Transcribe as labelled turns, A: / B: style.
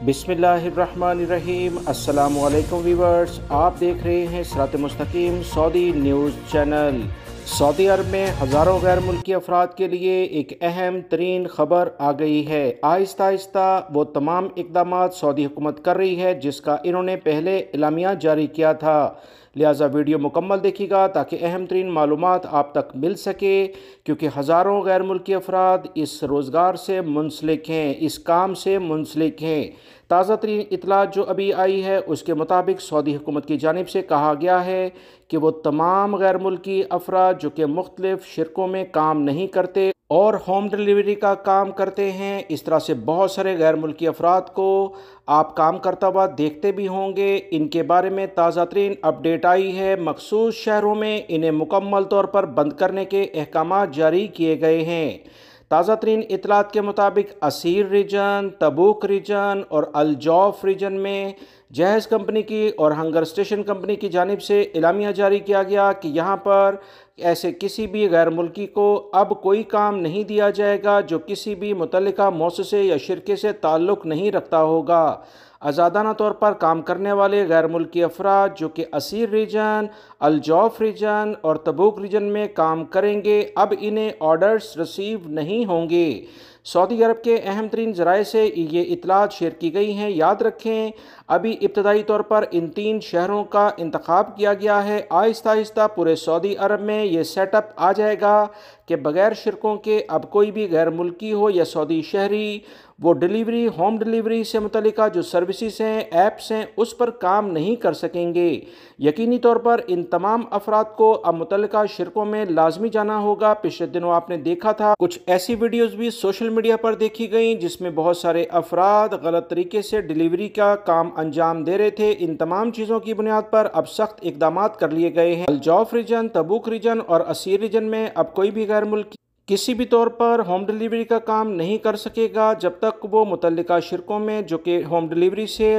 A: बिस्मिल्लाहिर्रहमानिर्रहीम। अस्सलामुअलैकुम वीवर्स, आप देख रहे हैं सिरात मुस्तकीम सऊदी न्यूज़ चैनल। सऊदी अरब में हज़ारों गैर मुल्की अफराद के लिए एक अहम तरीन ख़बर आ गई है। आहिस्ता आहिस्ता वो तमाम इक़दामात सऊदी हुकूमत कर रही है जिसका इन्होंने पहले एलामिया जारी किया था। लिहाजा वीडियो मुकम्मल देखिएगा ताकि अहम तरीन मालूमात आप तक मिल सके, क्योंकि हज़ारों गैर मुल्की अफराद इस रोज़गार से मुंसलिक हैं, इस काम से मुंसलिक हैं। ताज़ा तरीन इतलात जो अभी आई है उसके मुताबिक सऊदी हुकूमत की जानिब से कहा गया है कि वो तमाम गैर मुल्की अफराद जो कि मुख्तलिफ शिरकों में काम नहीं करते और होम डिलीवरी का काम करते हैं, इस तरह से बहुत सारे गैर मुल्की अफराद को आप काम करता हुआ देखते भी होंगे। इनके बारे में ताज़ा तरीन अपडेट आई है। मखसूस शहरों में इन्हें मुकम्मल तौर पर बंद करने के अहकाम जारी किए गए हैं। ताज़ा तरीन इतलात के मुताबिक असीर रीजन, तबूक रीजन और अल जौफ रीजन में जहेज़ कंपनी की और हंगर स्टेशन कंपनी की जानिब से एलामिया जारी किया गया कि यहाँ पर ऐसे किसी भी गैर मुल्की को अब कोई काम नहीं दिया जाएगा जो किसी भी मुतल्लिका मौससे या शिरके से ताल्लुक़ नहीं रखता होगा। आज़ादाना तौर पर काम करने वाले गैर मुल्की अफराद जो कि असीर रीजन, अल जौफ रीजन और तबूक रीजन में काम करेंगे, अब इन्हें ऑर्डर्स रिसीव नहीं होंगे। सऊदी अरब के अहम तरीन ज़राए से ये इतलात शेयर की गई हैं। याद रखें, अभी इब्तदाई तौर पर इन 3 शहरों का इंतखाब किया गया है। आहिस्ता आहिस्ता पूरे सऊदी अरब में ये सेटअप आ जाएगा कि बग़ैर शिरकों के अब कोई भी गैर मुल्की हो या सऊदी शहरी, वो डिलीवरी, होम डिलीवरी से मुतल्लिका जो सर्विसेज हैं, ऐप्स हैं, उस पर काम नहीं कर सकेंगे। यकीनी तौर पर इन तमाम अफराद को अब मुतल्लिका शिरकों में लाजमी जाना होगा। पिछले दिनों आपने देखा था कुछ ऐसी वीडियोज़ भी सोशल मीडिया पर देखी गई जिसमें बहुत सारे अफराद गलत तरीके से डिलीवरी का काम अंजाम दे रहे थे। इन तमाम चीज़ों की बुनियाद पर अब सख्त इकदाम कर लिए गए हैं। अल जौफ रीजन, तबूक रीजन और असीर रीजन में अब कोई भी गैर मुल्की किसी भी तौर पर होम डिलीवरी का काम नहीं कर सकेगा जब तक वो मुतल्लिका शिरकों में जो कि होम डिलीवरी से